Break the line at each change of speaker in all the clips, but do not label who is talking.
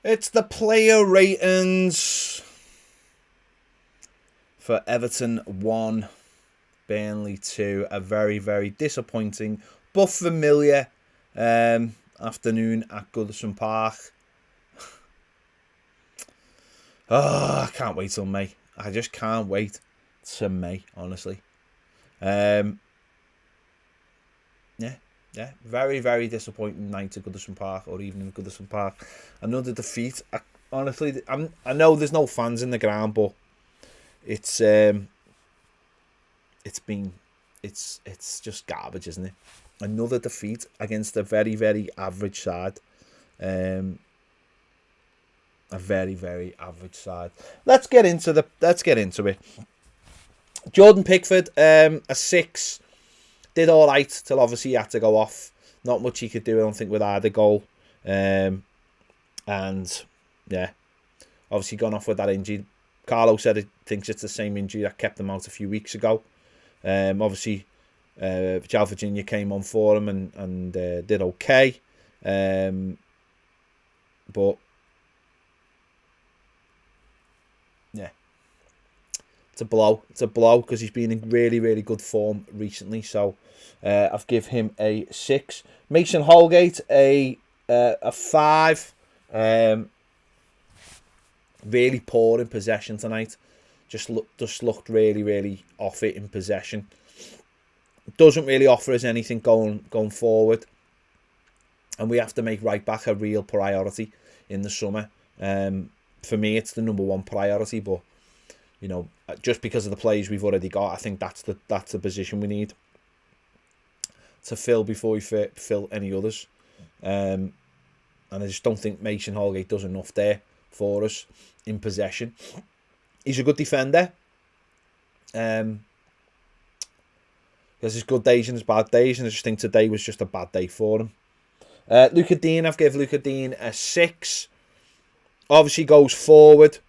It's the player ratings for Everton 1, Burnley 2. A very, very disappointing but familiar afternoon at Goodison Park. Oh, I can't wait till May. I just can't wait to May, honestly. Yeah, very, very disappointing night at Goodison Park, or even in Goodison Park. Another defeat. Honestly, I know there's no fans in the ground, but it's just garbage, isn't it? Another defeat against a very, very average side. A very, very average side. Let's get into it. Jordan Pickford, a 6. Did all right till obviously he had to go off. Not much he could do, I don't think, with either goal. And yeah, obviously gone off with that injury. Carlo said he thinks it's the same injury that kept him out a few weeks ago. Obviously, João Virginia came on for him and did okay. But yeah, it's a blow. It's a blow because he's been in really, really good form recently. So I've give him a 6. Mason Holgate a 5. Really poor in possession tonight. Just looked really, really off it in possession. Doesn't really offer us anything going forward. And we have to make right back a real priority in the summer. For me, it's the number 1 priority. But you know, just because of the players we've already got, I think that's the position we need to fill before we fill any others. And I just don't think Mason Holgate does enough there for us in possession. He's a good defender. He has his good days and his bad days, and I just think today was just a bad day for him. Luca Dean, I've given Luca Dean a 6. Obviously goes forward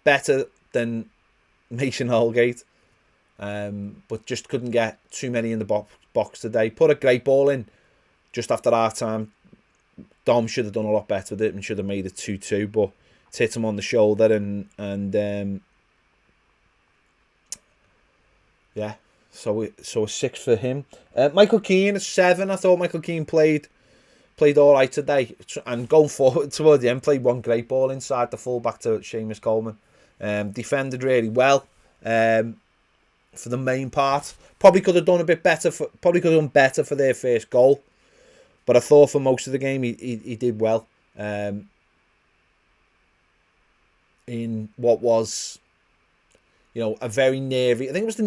better than Mason Holgate, but just couldn't get too many in the box today. Put a great ball in just after half time. Dom should have done a lot better with it and should have made it 2-2, but it's hit him on the shoulder and yeah. So a 6 for him. Michael Keane a 7. I thought Michael Keane played all right today, and going forward toward the end, played one great ball inside the full back to Seamus Coleman. Defended really well for the main part. Probably could have done a bit better. Probably could have done better for their first goal, but I thought for most of the game he did well. In what was, you know, a very nervy. I think it was the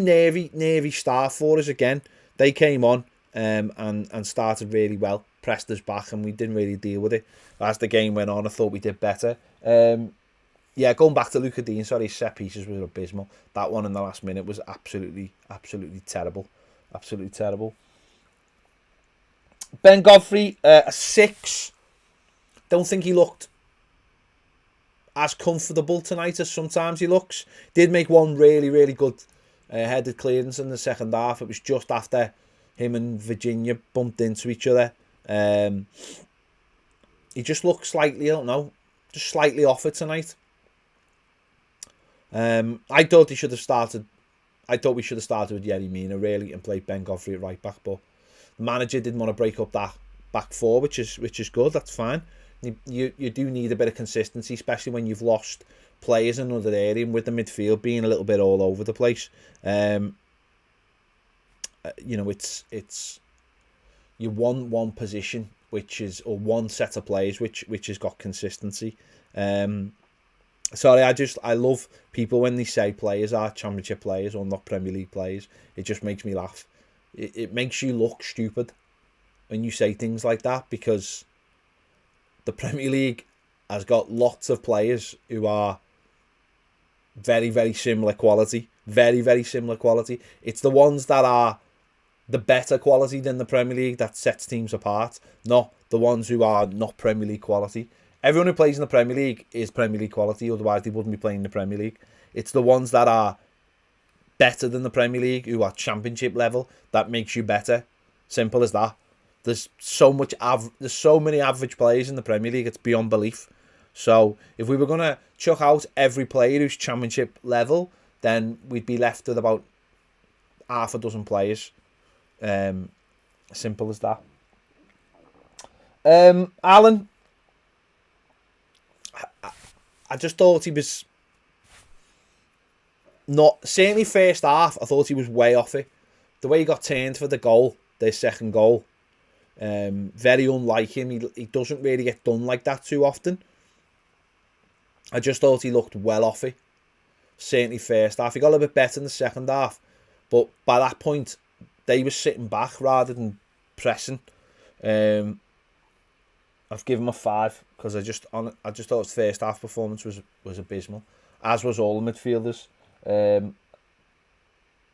nervy start for us again. They came on and started really well, pressed us back, and we didn't really deal with it. As the game went on, I thought we did better. Yeah, going back to Luca Dean, sorry, set pieces were abysmal. That one in the last minute was absolutely terrible. Absolutely terrible. Ben Godfrey, a 6. Don't think he looked as comfortable tonight as sometimes he looks. Did make one really, really good headed clearance in the second half. It was just after him and Virginia bumped into each other. He just looked slightly, I don't know, just slightly off it tonight. I thought we should have started with Yerry Mina really and played Ben Godfrey at right back, but the manager didn't want to break up that back four, which is good. That's fine. You do need a bit of consistency, especially when you've lost players in another area, and with the midfield being a little bit all over the place. You know, it's you want one position or one set of players which has got consistency. Sorry, I love people when they say players are Championship players or not Premier League players. It just makes me laugh. It makes you look stupid when you say things like that, because the Premier League has got lots of players who are very, very similar quality. Very, very similar quality. It's the ones that are the better quality than the Premier League that sets teams apart, not the ones who are not Premier League quality. Everyone who plays in the Premier League is Premier League quality, otherwise they wouldn't be playing in the Premier League. It's the ones that are better than the Premier League, who are Championship level, that makes you better. Simple as that. There's so many average players in the Premier League, it's beyond belief. So if we were going to chuck out every player who's Championship level, then we'd be left with about half a dozen players. Simple as that. Alan, I just thought he was not, certainly first half, I thought he was way off it. The way he got turned for the goal, their second goal, very unlike him. He doesn't really get done like that too often. I just thought he looked well off it. Certainly first half. He got a little bit better in the second half. But by that point, they were sitting back rather than pressing. I've given him a 5 because I just thought his first half performance was abysmal, as was all the midfielders.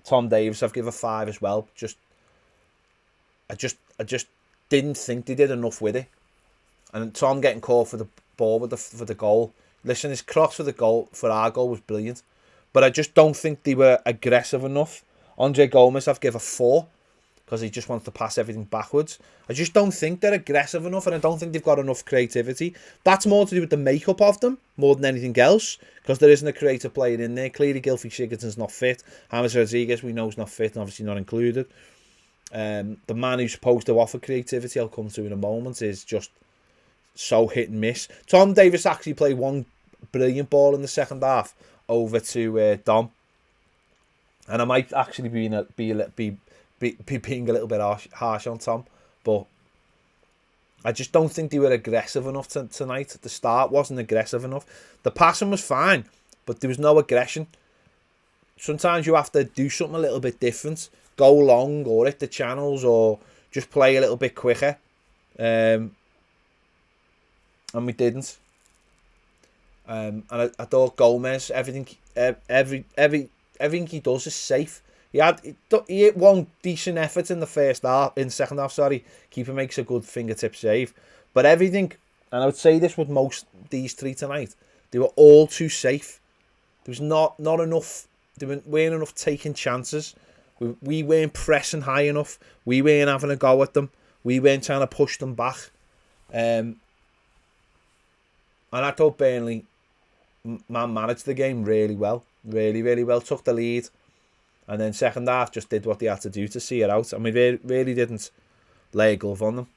Tom Davies, I've given a 5 as well. I just didn't think they did enough with it. And Tom getting caught for the ball for the goal. Listen, his cross for the goal, for our goal, was brilliant. But I just don't think they were aggressive enough. Andre Gomez, I've given a 4 because he just wants to pass everything backwards. I just don't think they're aggressive enough, and I don't think they've got enough creativity. That's more to do with the makeup of them, more than anything else, because there isn't a creative player in there. Clearly, Gylfi Sigurdsson's not fit. James Rodriguez, we know, is not fit and obviously not included. The man who's supposed to offer creativity, I'll come to in a moment, is just so hit and miss. Tom Davies actually played one brilliant ball in the second half over to Dom, and I might actually be being a little bit harsh on Tom, but I just don't think they were aggressive enough tonight. The start wasn't aggressive enough. The passing was fine, but there was no aggression. Sometimes you have to do something a little bit different, go long or hit the channels or just play a little bit quicker, and we didn't. And I thought Gomez, everything he does is safe. He hit one decent effort in the second half. Keeper makes a good fingertip save, but everything, and I would say this with most these three tonight, they were all too safe. There was not enough. There weren't enough taking chances. We weren't pressing high enough. We weren't having a go at them. We weren't trying to push them back. And I thought Burnley managed the game really well. Really, really well. Took the lead. And then second half just did what they had to do to see it out. And we really didn't lay a glove on them.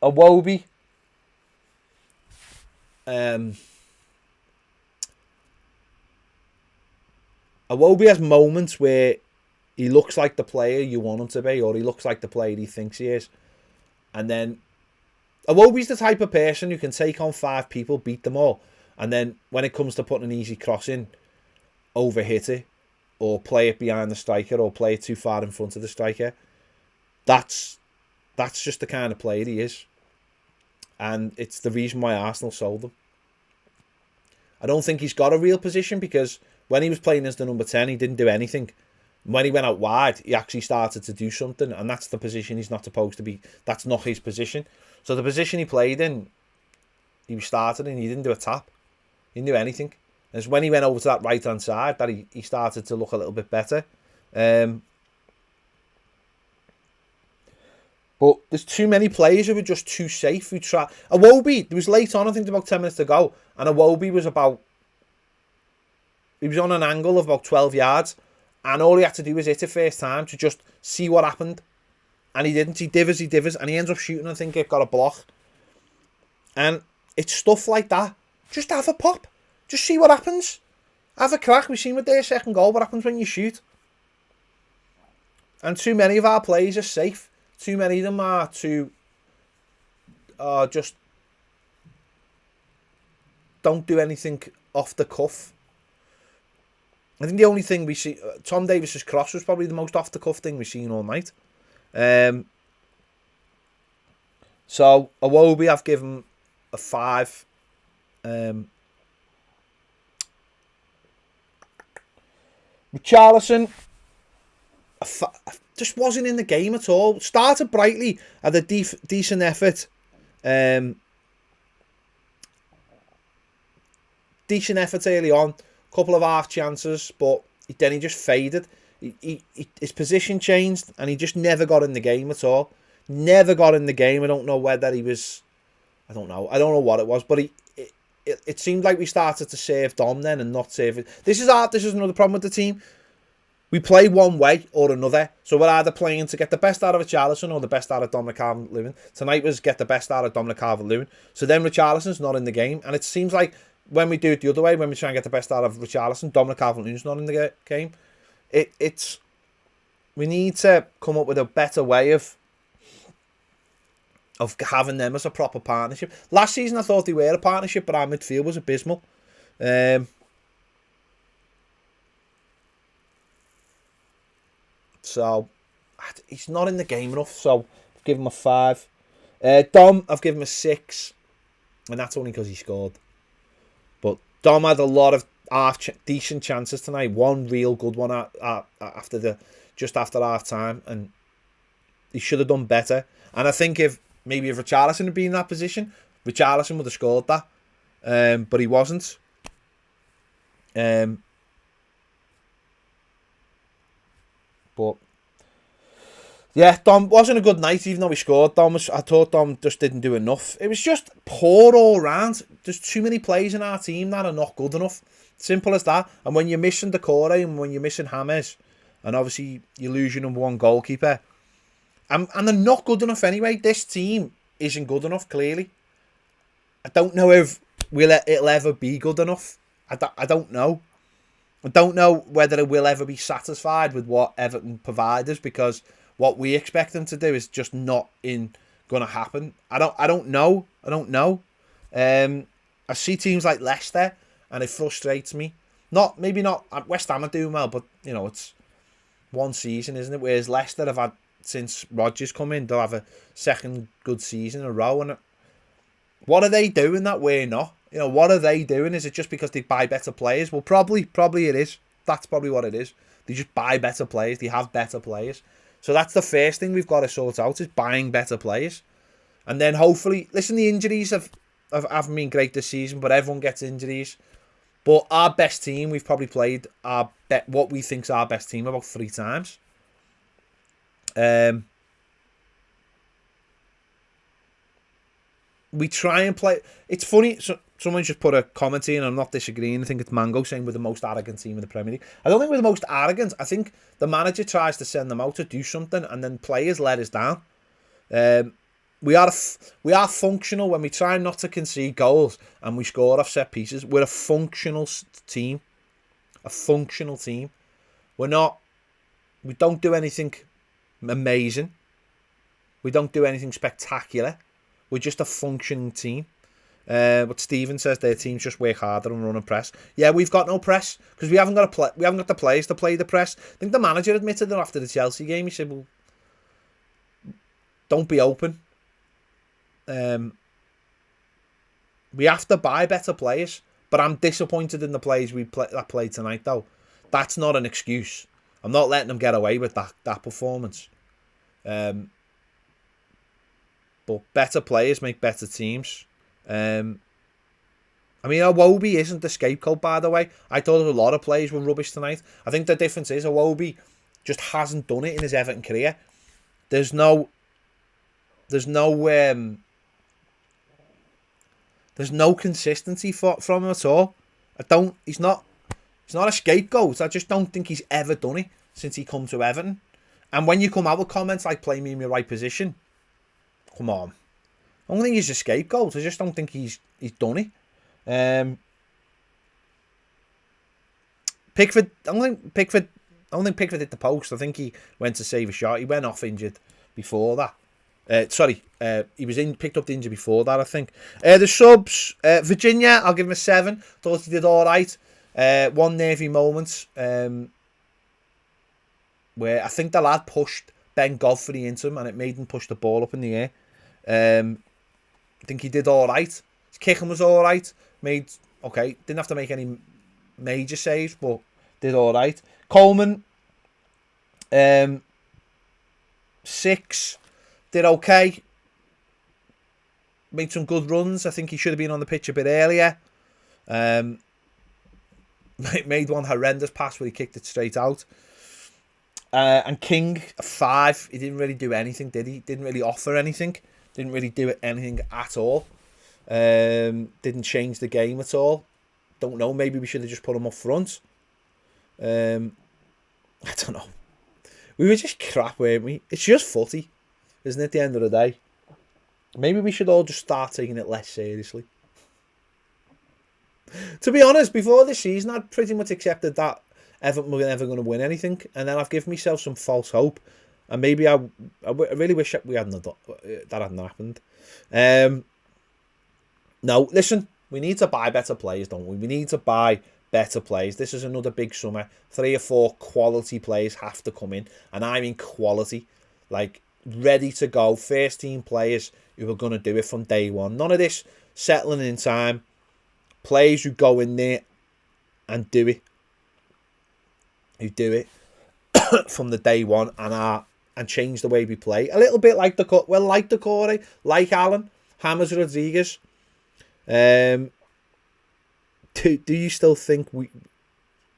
Iwobi. Iwobi has moments where he looks like the player you want him to be, or he looks like the player he thinks he is. And then Iwobi's the type of person who can take on 5 people, beat them all. And then when it comes to putting an easy cross in, overhit it, or play it behind the striker, or play it too far in front of the striker. That's just the kind of player he is. And it's the reason why Arsenal sold him. I don't think he's got a real position, because when he was playing as the number 10, he didn't do anything. When he went out wide, he actually started to do something, and that's the position he's not supposed to be. That's not his position. So the position he played in, he started and he didn't do a tap. He didn't do anything. And it's when he went over to that right-hand side that he started to look a little bit better. But there's too many players who were just too safe. Iwobi, it was late on, I think about 10 minutes to go, and Iwobi was he was on an angle of about 12 yards, and all he had to do was hit it first time to just see what happened. And he didn't. He divers, and he ends up shooting. I think it got a block. And it's stuff like that. Just have a pop. Just see what happens. Have a crack. We've seen with their second goal what happens when you shoot. And too many of our players are safe. Too many of them are just don't do anything off the cuff. I think the only thing we see, Tom Davies's cross was probably the most off the cuff thing we've seen all night. So Iwobi, I've given a 5. McPartland just wasn't in the game at all. Started brightly, had a decent effort. Decent effort early on. Couple of half chances, but then he just faded. His position changed, and he just never got in the game at all. Never got in the game. I don't know whether he was I don't know what it was, but it seemed like we started to save Dom then and not save it. This is another problem with the team. We play one way or another. So we're either playing to get the best out of Richarlison or the best out of Dominic Calvert-Lewin. Tonight was get the best out of Dominic Calvert-Lewin. So then Richarlison's not in the game. And it seems like when we do it the other way, when we try and get the best out of Richarlison, Dominic Calvert-Lewin's not in the game. We need to come up with a better way of having them as a proper partnership. Last season I thought they were a partnership, but our midfield was abysmal. So he's not in the game enough, so I've given him a 5. Dom, I've given him a 6, and that's only because he scored. But Dom had a lot of decent chances tonight. One real good one just after half time, and he should have done better. And I think if Richarlison had been in that position, Richarlison would have scored that, but he wasn't. But yeah, Dom wasn't a good night, even though he scored. I thought Dom just didn't do enough. It was just poor all round. There's too many players in our team that are not good enough. Simple as that. And when you're missing Decore and when you're missing James, and obviously you lose your number one goalkeeper, and they're not good enough anyway. This team isn't good enough, clearly. I don't know if it'll ever be good enough. I don't know. I don't know whether it will ever be satisfied with what Everton provide us, because what we expect them to do is just not going to happen. I don't know. I see teams like Leicester, and it frustrates me. Maybe not. West Ham are doing well, but it's one season, isn't it? Whereas Leicester have had, since Rodgers come in, they'll have a second good season in a row. And what are they doing that we're not? What are they doing? Is it just because they buy better players? Well, probably it is. That's probably what it is. They just buy better players. They have better players. So that's the first thing we've got to sort out, is buying better players. And then hopefully, listen, the injuries haven't been great this season, but everyone gets injuries. But our best team, we've probably played what we think's our best team about 3 times. We try and play. It's funny. So someone just put a comment in, and I'm not disagreeing. I think it's Mango saying we're the most arrogant team in the Premier League. I don't think we're the most arrogant. I think the manager tries to send them out to do something, and then players let us down. We are functional when we try not to concede goals and we score off set pieces. We're a functional team. A functional team. We don't do anything amazing. We don't do anything spectacular. We're just a functioning team. But Stephen says their teams just work harder and run and press. Yeah, we've got no press because we haven't got the players to play the press. I think the manager admitted that after the Chelsea game. He said, "Well, don't be open. We have to buy better players." But I'm disappointed in the players that played tonight, though. That's not an excuse. I'm not letting them get away with that performance. But better players make better teams. Iwobi isn't the scapegoat, by the way. I thought a lot of players were rubbish tonight. I think the difference is Iwobi just hasn't done it in his Everton career. There's no consistency from him at all. He's not a scapegoat. I just don't think he's ever done it since he come to Everton. And when you come out with comments like "play me in my right position," come on. I don't think he's a scapegoat. I just don't think he's done it. Pickford. I don't think Pickford hit the post. I think he went to save a shot. He went off injured before that. He was picked up the injury before that, I think. The subs, Virginia, I'll give him a 7. Thought he did all right. One nervy moment where I think the lad pushed Ben Godfrey into him, and it made him push the ball up in the air. I think he did all right. His kicking was all right. Didn't have to make any major saves, but did all right. Coleman, 6. Did okay. Made some good runs. I think he should have been on the pitch a bit earlier. Made one horrendous pass where he kicked it straight out. And King, a 5. He didn't really do anything, did he? Didn't really offer anything. Didn't really do anything at all. Didn't change the game at all. Don't know. Maybe we should have just put him up front. I don't know. We were just crap, weren't we? It's just footy, isn't it? At the end of the day, maybe we should all just start taking it less seriously. To be honest, before this season, I'd pretty much accepted that Everton were never going to win anything, and then I've given myself some false hope, and maybe I really wish we hadn't done, that hadn't happened. No, listen, we need to buy better players, don't we? We need to buy better players. This is another big summer. 3 or 4 quality players have to come in, and I mean quality, like ready to go, first team players who are going to do it from day one. None of this settling in time. Players who go in there and do it. Who do it from the day one and change the way we play. A little bit like the Corey, like Alan, James Rodriguez. Do you still think we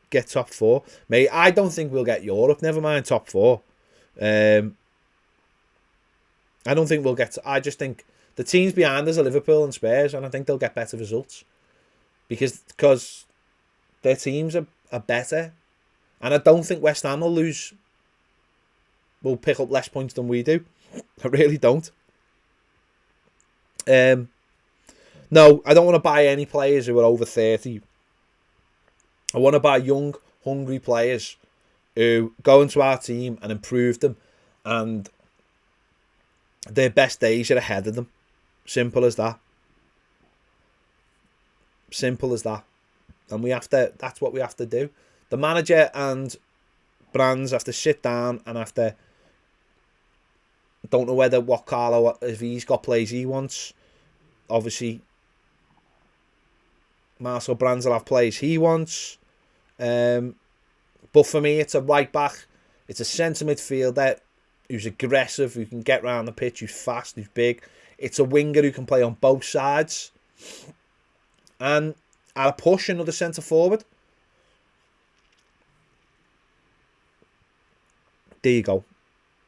get top 4? Mate, I don't think we'll get Europe. Never mind top 4. I don't think we'll get. I just think the teams behind us are Liverpool and Spurs, and I think they'll get better results because their teams are better, and I don't think West Ham will pick up less points than we do. I really don't. No, I don't want to buy any players who are over 30. I want to buy young, hungry players who go into our team and improve them, and their best days are ahead of them. Simple as that. Simple as that. And that's what we have to do. The manager and brands have to sit down and have to, don't know what Carlo, if he's got players he wants. Obviously, Marcel Brands will have players he wants. But for me, it's a right back. It's a centre midfielder who's aggressive, who can get around the pitch, who's fast, who's big. It's a winger who can play on both sides. And at a push, another centre forward. There you go.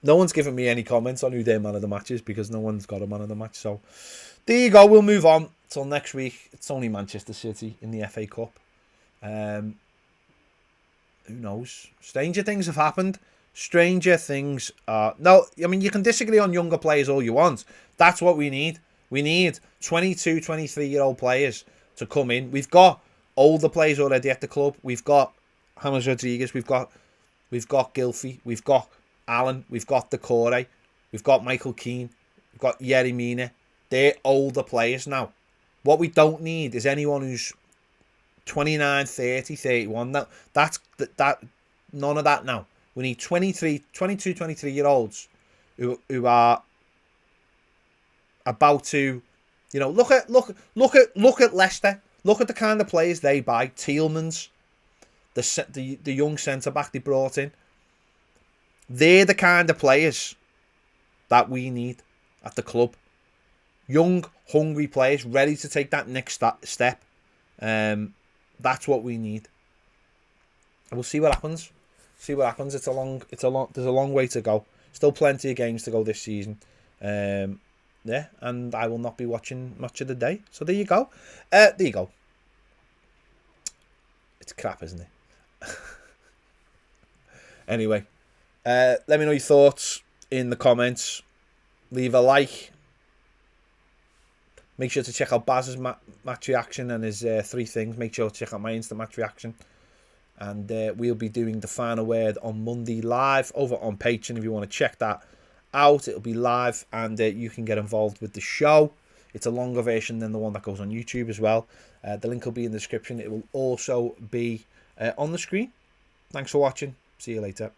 No one's given me any comments on who their man of the match is because no one's got a man of the match. So there you go. We'll move on till next week. It's only Manchester City in the FA Cup. Who knows? Stranger things have happened. Stranger things are... No, I mean, you can disagree on younger players all you want. That's what we need. We need 22, 23-year-old players to come in. We've got older players already at the club. We've got James Rodriguez. We've got Gylfi. We've got Allen. We've got Decore. We've got Michael Keane. We've got Yerry Mina. They're older players now. What we don't need is anyone who's 29, 30, 31. That's none of that now. We need 22, 23-year-olds who are about to, look at Leicester. Look at the kind of players they buy. Tielemans, the young centre back they brought in. They're the kind of players that we need at the club. Young, hungry players ready to take that next step. That's what we need. And we'll see what happens. There's a long way to go. Still plenty of games to go this season. And I will not be watching Match of the Day. So there you go. It's crap, isn't it? Anyway, let me know your thoughts in the comments. Leave a like. Make sure to check out Baz's match reaction and his 3 things. Make sure to check out my instant match reaction. And we'll be doing the final word on Monday live over on Patreon. If you want to check that out, it'll be live and you can get involved with the show. It's a longer version than the one that goes on YouTube as well. The link will be in the description. It will also be on the screen. Thanks for watching. See you later.